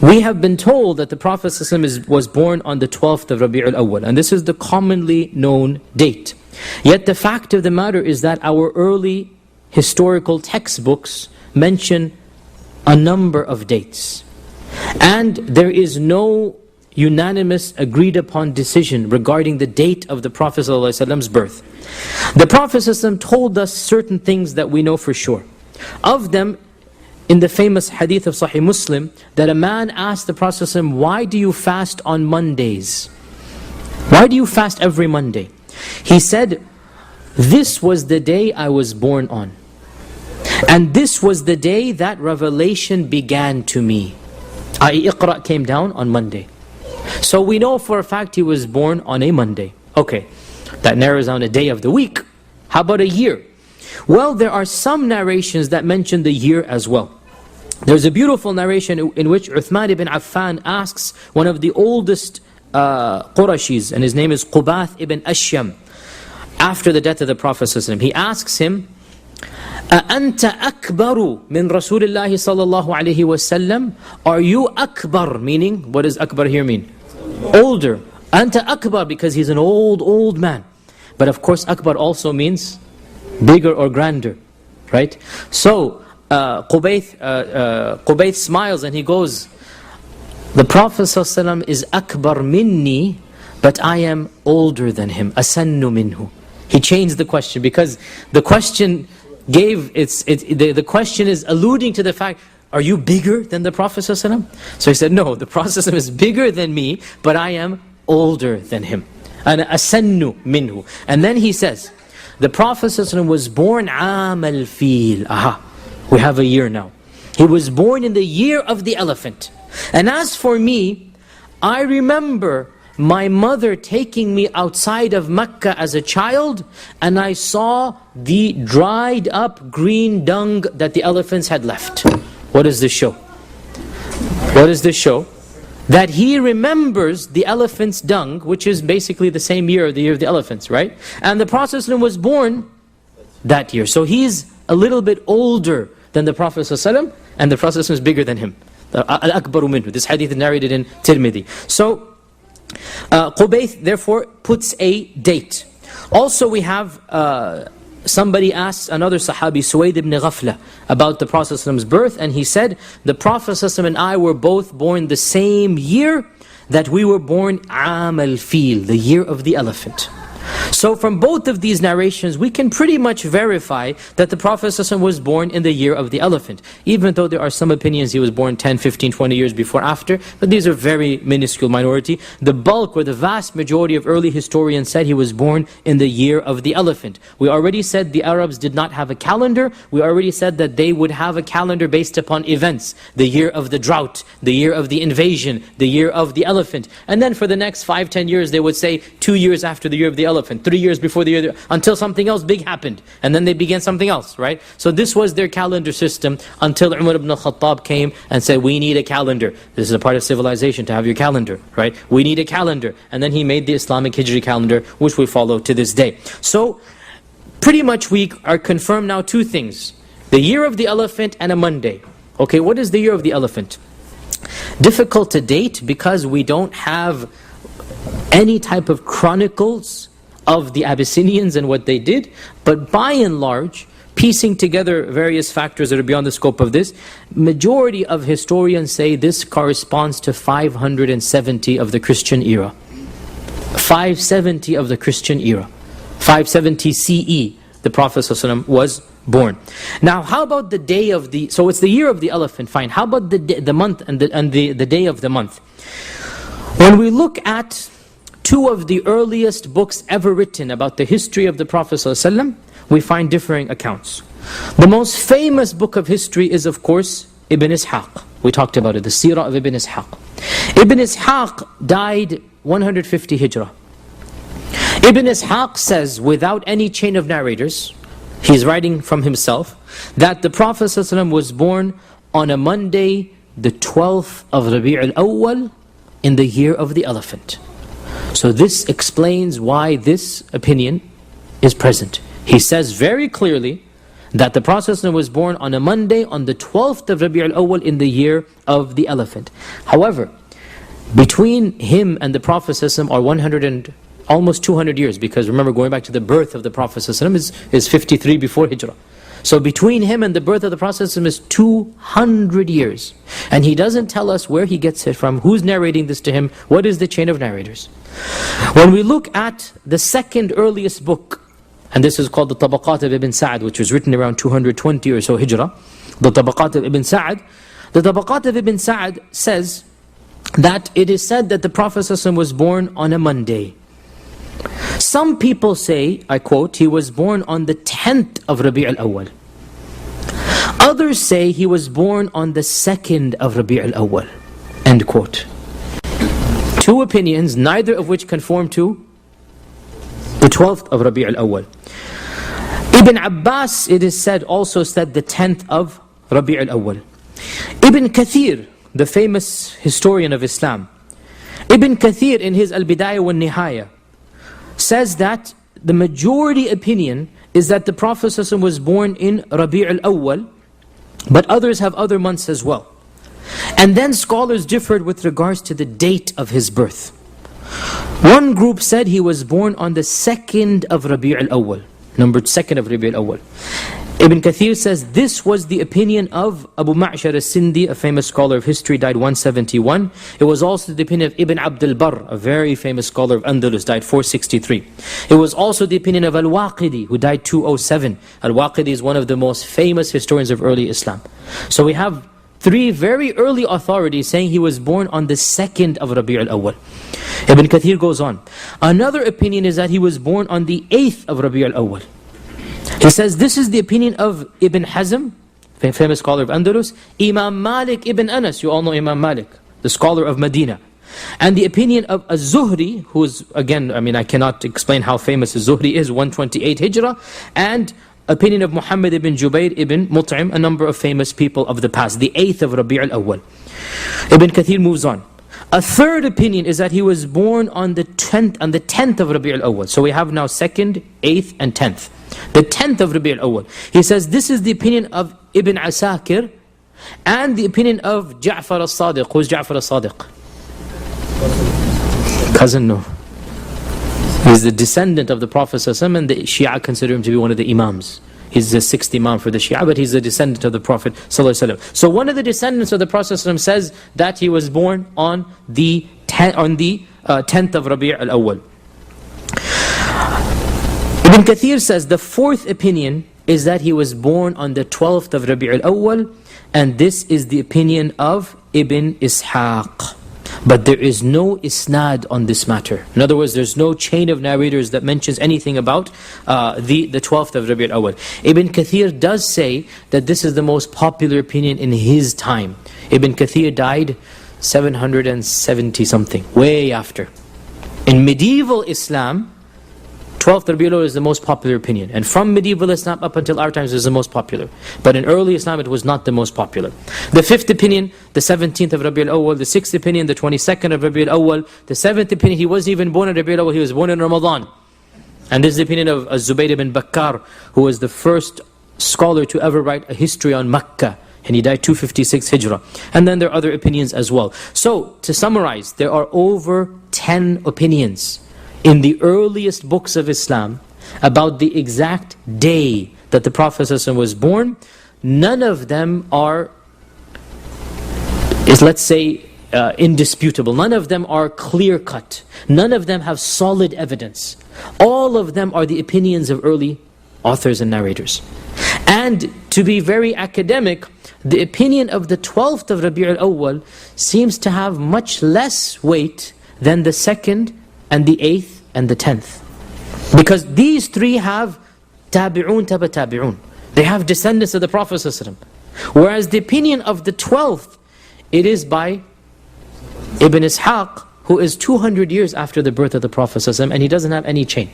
We have been told that the Prophet ﷺ was born on the 12th of Rabi al-Awwal, and this is the commonly known date. Yet the fact of the matter is that our early historical textbooks mention a number of dates. And there is no unanimous agreed upon decision regarding the date of the Prophet ﷺ's birth. The Prophet ﷺ told us certain things that we know for sure. Of them, in the famous hadith of Sahih Muslim, that a man asked the Prophet ﷺ, why do you fast on Mondays? Why do you fast every Monday? He said, this was the day I was born on. And this was the day that revelation began to me. I.e. Iqra came down on Monday. So we know for a fact he was born on a Monday. Okay, that narrows down a day of the week. How about a year? Well, there are some narrations that mention the year as well. There's a beautiful narration in which Uthman ibn Affan asks one of the oldest Qurashis, and his name is Qubath ibn Ashyam, after the death of the Prophet ﷺ. He asks him, أَأَنْتَ أَكْبَرُ مِنْ رَسُولِ اللَّهِ صَلَّى اللَّهُ عَلَيْهِ وَسَلَّمْ? Are you akbar? Meaning, what does akbar here mean? Older. Anta akbar, because he's an old man. But of course akbar also means bigger or grander, right? So Qubayth smiles and he goes, the Prophet ﷺ is akbar minni, but I am older than him. Asannu minhu. He changed the question because the question the question is alluding to the fact, are you bigger than the Prophet ﷺ? So he said, no, the Prophet ﷺ is bigger than me, but I am older than him. And asannu minhu. And then he says, the Prophet ﷺ was born Aam al-Fil. Aha, we have a year now. He was born in the year of the elephant. And as for me, I remember my mother taking me outside of Mecca as a child, and I saw the dried up green dung that the elephants had left. What does this show? What does this show? That he remembers the elephant's dung, which is basically the same year, the year of the elephants, right? And the Prophet ﷺ was born that year. So he's a little bit older than the Prophet ﷺ, and the Prophet ﷺ is bigger than him. Al-Akbaru minhu. This hadith is narrated in Tirmidhi. So Qubayth therefore puts a date. Also we have somebody asked another Sahabi, Suwayd ibn Ghafla, about the Prophet ﷺ's birth, and he said, the Prophet ﷺ and I were both born the same year that we were born Aam al-Fil, the year of the elephant. So from both of these narrations, we can pretty much verify that the Prophet ﷺ was born in the year of the elephant. Even though there are some opinions he was born 10, 15, 20 years before, after, but these are very minuscule minority. The bulk or the vast majority of early historians said he was born in the year of the elephant. We already said the Arabs did not have a calendar. We already said that they would have a calendar based upon events. The year of the drought, the year of the invasion, the year of the elephant. And then for the next 5, 10 years, they would say 2 years after the year of the elephant, 3 years before the year, until something else big happened. And then they began something else, right? So this was their calendar system until Umar ibn al-Khattab came and said, we need a calendar. This is a part of civilization to have your calendar, right? We need a calendar. And then he made the Islamic Hijri calendar, which we follow to this day. So pretty much we are confirmed now 2 things. The year of the elephant and a Monday. Okay, what is the year of the elephant? Difficult to date because we don't have any type of chronicles of the Abyssinians and what they did, but by and large, piecing together various factors that are beyond the scope of this, majority of historians say this corresponds to 570 of the Christian era. 570 of the Christian era. 570 CE, the Prophet ﷺ was born. Now, how about the day of the... So it's the year of the elephant, fine. How about the month and the day of the month? When we look at 2 of the earliest books ever written about the history of the Prophet ﷺ, we find differing accounts. The most famous book of history is, of course, Ibn Ishaq. We talked about it, the Seerah of Ibn Ishaq. Ibn Ishaq died 150 Hijrah. Ibn Ishaq says, without any chain of narrators, he's writing from himself, that the Prophet ﷺ was born on a Monday, the 12th of Rabi al-Awwal, in the year of the elephant. So this explains why this opinion is present. He says very clearly that the Prophet was born on a Monday on the 12th of Rabi al-Awwal in the year of the elephant. However, between him and the Prophet are 100 and almost 200 years, because remember, going back to the birth of the Prophet is 53 before Hijrah. So between him and the birth of the Prophet is 200 years. And he doesn't tell us where he gets it from, who's narrating this to him, what is the chain of narrators. When we look at the second earliest book, and this is called the Tabaqat of Ibn Sa'd, which was written around 220 or so Hijrah, the Tabaqat of Ibn Sa'd. The Tabaqat of Ibn Sa'd says that it is said that the Prophet was born on a Monday. Some people say, I quote, he was born on the 10th of Rabi al-Awwal. Others say he was born on the 2nd of Rabi al-Awwal. End quote. Two opinions, neither of which conform to the 12th of Rabi al-Awwal. Ibn Abbas, it is said, also said the 10th of Rabi al-Awwal. Ibn Kathir, the famous historian of Islam, Ibn Kathir in his Al-Bidayah wa Nihaya, says that the majority opinion is that the Prophet was born in Rabi' al-Awwal, but others have other months as well. And then scholars differed with regards to the date of his birth. One group said he was born on the 2nd of Rabi' al-Awwal, number 2nd of Rabi' al-Awwal. Ibn Kathir says this was the opinion of Abu Ma'shar al-Sindi, a famous scholar of history, died 171. It was also the opinion of Ibn Abdul Barr, a very famous scholar of Andalus, died 463. It was also the opinion of al-Waqidi, who died 207. Al-Waqidi is one of the most famous historians of early Islam. So we have three very early authorities saying he was born on the 2nd of Rabi' al-Awwal. Ibn Kathir goes on. Another opinion is that he was born on the 8th of Rabi' al-Awwal. He says this is the opinion of Ibn Hazm, famous scholar of Andalus, Imam Malik ibn Anas, you all know Imam Malik, the scholar of Medina. And the opinion of Az-Zuhri, who is, again, I cannot explain how famous Az-Zuhri is, 128 Hijrah, and opinion of Muhammad ibn Jubayr ibn Mut'im, a number of famous people of the past, the 8th of Rabi' al-Awwal. Ibn Kathir moves on. A third opinion is that he was born on the 10th of Rabi' al-Awwal. So we have now 2nd, 8th and 10th. The 10th of Rabi' al-Awwal. He says this is the opinion of Ibn Asakir and the opinion of Ja'far al-Sadiq. Who is Ja'far al-Sadiq? Cousin, no. He's the descendant of the Prophet ﷺ, and the Shia consider him to be one of the Imams. He's the 6th Imam for the Shia, but he's the descendant of the Prophet ﷺ. So one of the descendants of the Prophet ﷺ says that he was born on the 10th of Rabi' al-Awwal. Ibn Kathir says the fourth opinion is that he was born on the 12th of Rabi' al-Awwal, and this is the opinion of Ibn Ishaq. But there is no isnad on this matter. In other words, there's no chain of narrators that mentions anything about the 12th of Rabi' al-Awwal. Ibn Kathir does say that this is the most popular opinion in his time. Ibn Kathir died 770 something, way after. In medieval Islam, 12th Rabi' al-Awwal is the most popular opinion. And from medieval Islam up until our times is the most popular. But in early Islam it was not the most popular. The 5th opinion, the 17th of Rabi' al-Awwal. The 6th opinion, the 22nd of Rabi' al-Awwal. The 7th opinion, he wasn't even born in Rabi' al-Awwal, he was born in Ramadan. And this is the opinion of Zubayr ibn Bakkar, who was the first scholar to ever write a history on Makkah. And he died 256 Hijrah. And then there are other opinions as well. So, to summarize, there are over 10 opinions in the earliest books of Islam about the exact day that the Prophet ﷺ was born. None of them are, let's say, indisputable. None of them are clear-cut. None of them have solid evidence. All of them are the opinions of early authors and narrators. And to be very academic, the opinion of the 12th of Rabi' al-Awwal seems to have much less weight than the 2nd and the 8th and the 10th. Because these three have tabi'un taba tabi'un. They have descendants of the Prophet ﷺ. Whereas the opinion of the 12th, it is by Ibn Ishaq, who is 200 years after the birth of the Prophet ﷺ, and he doesn't have any chain.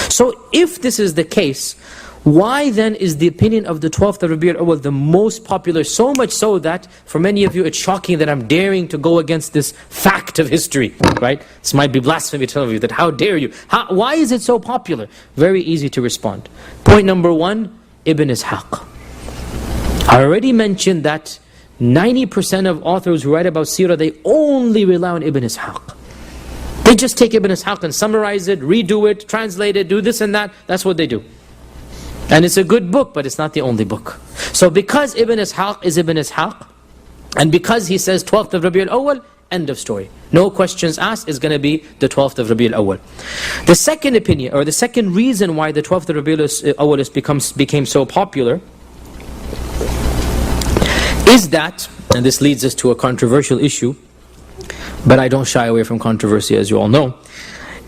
So if this is the case, why then is the opinion of the 12th of Rabi' al-Awwal the most popular? So much so that for many of you it's shocking that I'm daring to go against this fact of history, right? This might be blasphemy to tell you that, how dare you? Why is it so popular? Very easy to respond. Point number one, Ibn Ishaq. I already mentioned that 90% of authors who write about seerah, they only rely on Ibn Ishaq. They just take Ibn Ishaq and summarize it, redo it, translate it, do this and that. That's what they do. And it's a good book, but it's not the only book. So because Ibn Ishaq is Ibn Ishaq, and because he says 12th of Rabi al-Awwal, end of story. No questions asked, is going to be the 12th of Rabi al-Awwal. The second opinion, or the second reason why the 12th of Rabi al-Awwal became so popular, is that, and this leads us to a controversial issue, but I don't shy away from controversy, as you all know,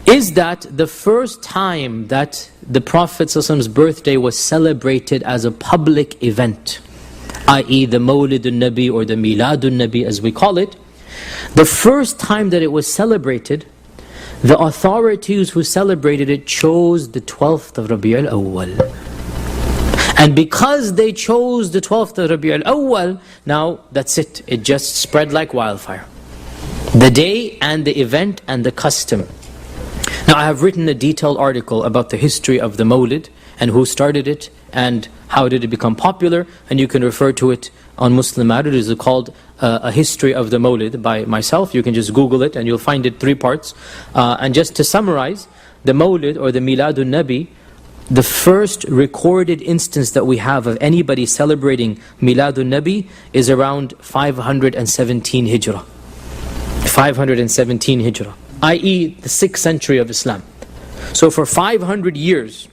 is that the first time that the Prophet's birthday was celebrated as a public event, i.e. the Mawlid al-Nabi or the Milaad al-Nabi as we call it, the first time that it was celebrated, the authorities who celebrated it chose the 12th of Rabi al-Awwal. And because they chose the 12th of Rabi al-Awwal, now that's it. It just spread like wildfire. The day and the event and the custom. Now I have written a detailed article about the history of the Mawlid and who started it and how did it become popular, and you can refer to it on Muslimat. It is called A History of the Mawlid by myself. You can just Google it and you'll find it 3 parts. And just to summarize, the Mawlid or the Milaad al-Nabi, the first recorded instance that we have of anybody celebrating Milaad al-Nabi is around 517 Hijrah. 517 Hijrah, i.e. the 6th century of Islam. So for 500 years,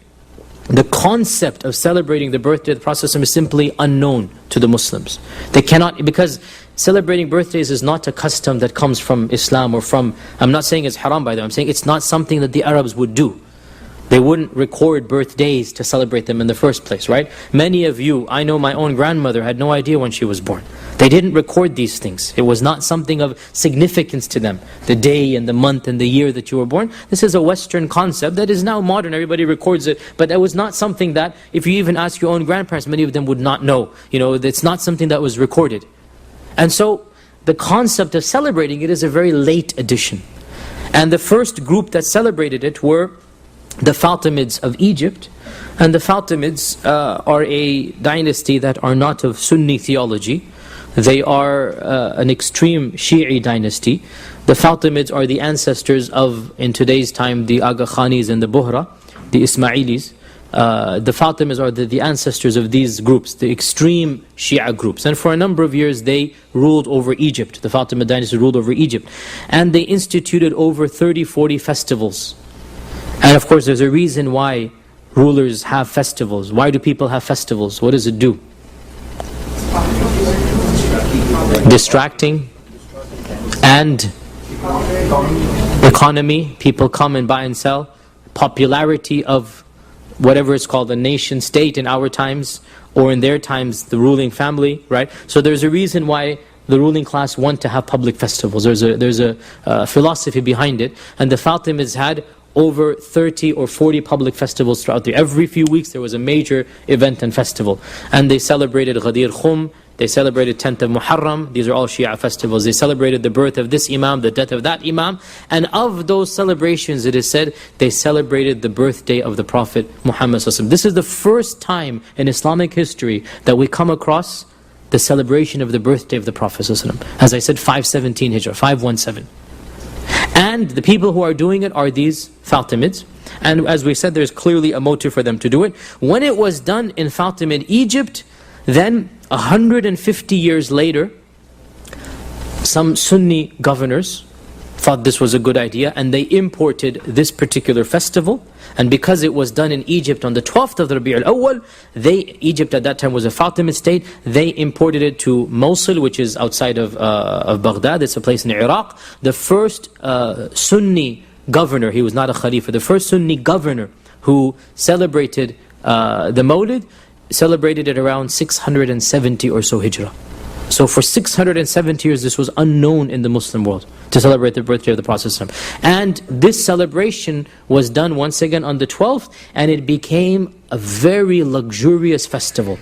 the concept of celebrating the birthday of the Prophet is simply unknown to the Muslims. They cannot, because celebrating birthdays is not a custom that comes from Islam or from, I'm not saying it's haram by the way, I'm saying it's not something that the Arabs would do. They wouldn't record birthdays to celebrate them in the first place, right? Many of you, I know my own grandmother had no idea when she was born. They didn't record these things. It was not something of significance to them. The day and the month and the year that you were born. This is a Western concept that is now modern. Everybody records it. But it was not something that, if you even ask your own grandparents, many of them would not know. You know, it's not something that was recorded. And so, the concept of celebrating it is a very late addition. And the first group that celebrated it were the Fatimids of Egypt. And the Fatimids are a dynasty that are not of Sunni theology. They are an extreme Shi'i dynasty. The Fatimids are the ancestors of, in today's time, the Aga Khanis and the Buhra, the Ismailis. The Fatimids are the ancestors of these groups, the extreme Shia groups. And for a number of years they ruled over Egypt. The Fatimid dynasty ruled over Egypt. And they instituted over 30-40 festivals. And of course there's a reason why rulers have festivals. Why do people have festivals? What does it do? Distracting and economy. People come and buy and sell. Popularity of whatever is called a nation state in our times, or in their times the ruling family, right? So there's a reason why the ruling class want to have public festivals. There's a philosophy behind it. And the Fatimids had over 30 or 40 public festivals throughout the year. Every few weeks there was a major event and festival. And they celebrated Ghadir Khum, they celebrated 10th of Muharram. These are all Shia festivals. They celebrated the birth of this Imam, the death of that Imam. And of those celebrations, it is said, they celebrated the birthday of the Prophet Muhammad ﷺ. This is the first time in Islamic history that we come across the celebration of the birthday of the Prophet ﷺ. As I said, 517 Hijrah, 517. And the people who are doing it are these Fatimids. And as we said, there's clearly a motive for them to do it. When it was done in Fatimid Egypt, then 150 years later, some Sunni governors thought this was a good idea, and they imported this particular festival. And because it was done in Egypt on the 12th of the Rabi al-Awwal, Egypt at that time was a Fatimid state, they imported it to Mosul, which is outside of Baghdad. It's a place in Iraq. The first Sunni governor, he was not a Khalifa, the first Sunni governor who celebrated the Mawlid, celebrated it around 670 or so Hijrah. So for 670 years this was unknown in the Muslim world, to celebrate the birthday of the Prophet ﷺ. And this celebration was done once again on the 12th, and it became a very luxurious festival.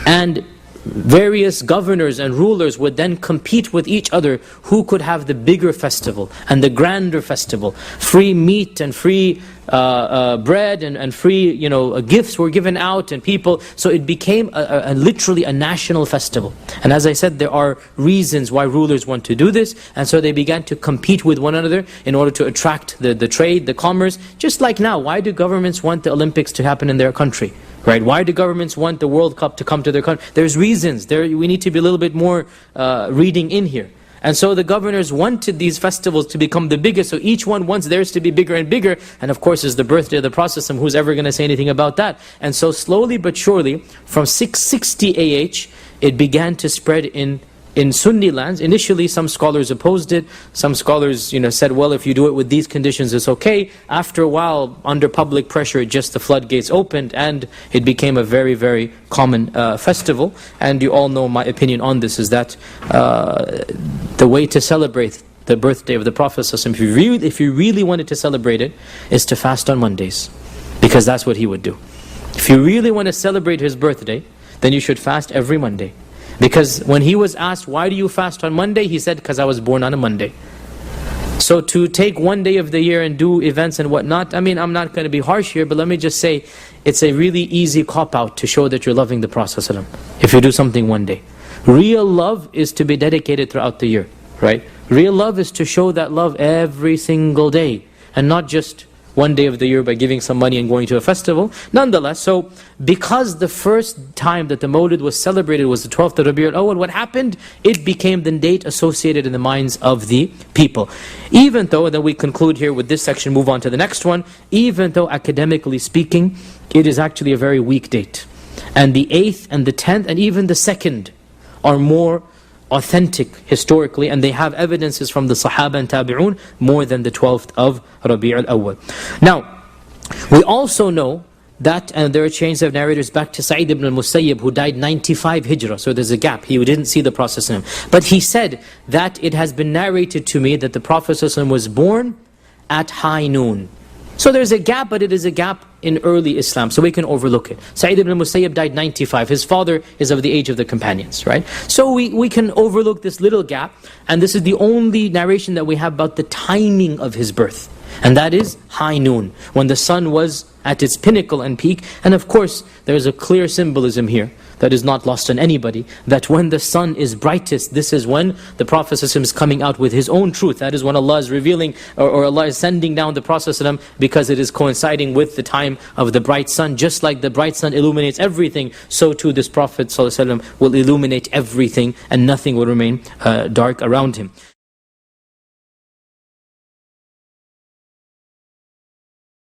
And various governors and rulers would then compete with each other who could have the bigger festival and the grander festival. Free meat and free bread and free, gifts were given out, and people. So it became literally a national festival. And as I said, there are reasons why rulers want to do this, and so they began to compete with one another in order to attract the trade, the commerce. Just like now, why do governments want the Olympics to happen in their country? Right? Why do governments want the World Cup to come to their country? There's reasons. We need to be a little bit more reading in here. And so the governors wanted these festivals to become the biggest, so each one wants theirs to be bigger and bigger. And of course, it's the birthday of the Prophet, who's ever going to say anything about that? And so slowly but surely, from 660 AH, it began to spread in Sunni lands. Initially, some scholars opposed it. Some scholars, said, well, if you do it with these conditions, it's okay. After a while, under public pressure, the floodgates opened, and it became a very, very common festival. And you all know my opinion on this, is that the way to celebrate the birthday of the Prophet, if you really wanted to celebrate it, is to fast on Mondays. Because that's what he would do. If you really want to celebrate his birthday, then you should fast every Monday. Because when he was asked, why do you fast on Monday? He said, because I was born on a Monday. So to take one day of the year and do events and whatnot, I'm not going to be harsh here, but let me just say, it's a really easy cop-out to show that you're loving the Prophet ﷺ, if you do something one day. Real love is to be dedicated throughout the year, right? Real love is to show that love every single day, and not just one day of the year by giving some money and going to a festival. Nonetheless, so because the first time that the Mawlid was celebrated was the 12th of Rabi al-Awwal, what happened? It became the date associated in the minds of the people. Even though, and then we conclude here with this section, move on to the next one, even though academically speaking, it is actually a very weak date. And the 8th and the 10th and even the 2nd are more authentic historically, and they have evidences from the Sahaba and Tabi'un more than the 12th of Rabi al-Awwal. Now, we also know that, and there are chains of narrators back to Sa'id ibn al-Musayyib, who died 95 Hijrah, so there's a gap. He didn't see the Prophet ﷺ. But he said that it has been narrated to me that the Prophet ﷺ was born at high noon. So there's a gap, but it is a gap in early Islam, so we can overlook it. Sa'id ibn al-Musayyib died 95. His father is of the age of the companions, right? So we can overlook this little gap, and this is the only narration that we have about the timing of his birth. And that is high noon, when the sun was at its pinnacle and peak. And of course, there is a clear symbolism here that is not lost on anybody, that when the sun is brightest, this is when the Prophet ﷺ is coming out with his own truth. That is when Allah is revealing, or Allah is sending down the Prophet ﷺ, because it is coinciding with the time of the bright sun. Just like the bright sun illuminates everything, so too this Prophet ﷺ will illuminate everything, and nothing will remain dark around him.